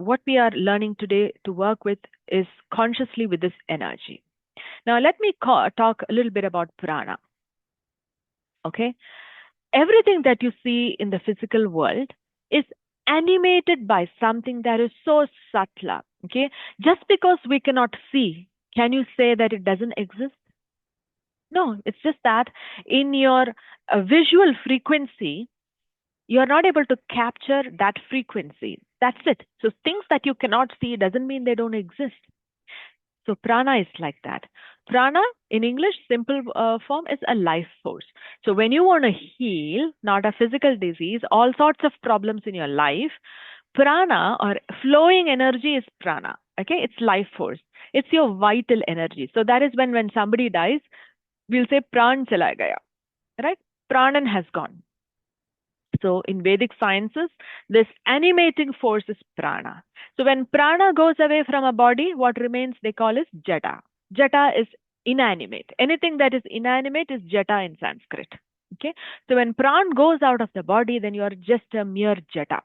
what we are learning today to work with is consciously with this energy. Now, let me talk a little bit about prana. Okay. Everything that you see in the physical world is animated by something that is so subtle. Okay. Just because we cannot see, can you say that it doesn't exist? No, it's just that in your visual frequency, you're not able to capture that frequency. That's it. So things that you cannot see doesn't mean they don't exist. So prana is like that. Prana in English, simple form, is a life force. So when you want to heal, not a physical disease, all sorts of problems in your life, prana or flowing energy is prana. Okay, it's life force. It's your vital energy. So that is when somebody dies, we'll say pran chala gaya, right? Pranan has gone. So in Vedic sciences, this animating force is prana. So when prana goes away from a body, what remains they call is jata. Jata is inanimate. Anything that is inanimate is jata in Sanskrit. Okay. So when pran goes out of the body, then you are just a mere jata.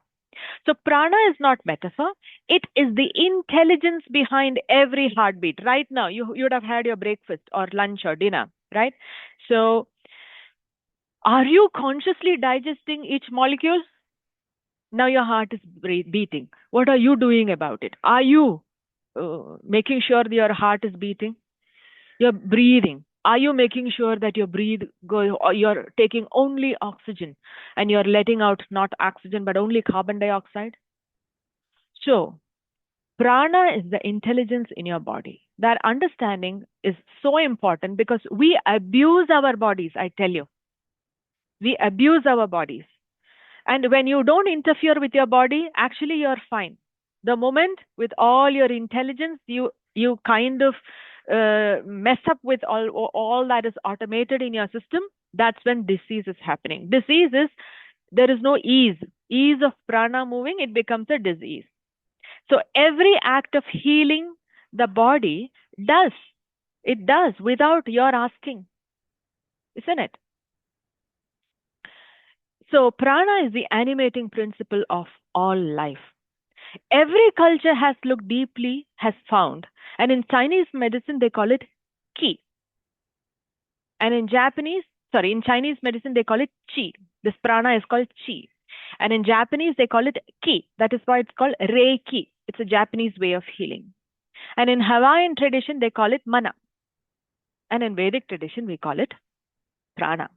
So prana is not metaphor. It is the intelligence behind every heartbeat. Right now, you would have had your breakfast or lunch or dinner, right? So are you consciously digesting each molecule? Now your heart is beating. What are you doing about it? Are you making sure that your heart is beating? You're breathing. Are you making sure that your or you're taking only oxygen and you're letting out not oxygen but only carbon dioxide? So prana is the intelligence in your body. That understanding is so important because we abuse our bodies, I tell you. We abuse our bodies. And when you don't interfere with your body, actually you're fine. The moment with all your intelligence, you kind of mess up with all that is automated in your system, that's when disease is happening. Disease is, there is no ease of prana moving, it becomes a disease. So every act of healing the body does without your asking, isn't it? So prana is the animating principle of all life. Every culture has looked deeply, has found, and in Chinese medicine they call it qi. And in Chinese medicine they call it qi. This prana is called qi. And in Japanese they call it ki. That is why it's called reiki. It's a Japanese way of healing. And in Hawaiian tradition they call it mana. And in Vedic tradition we call it prana.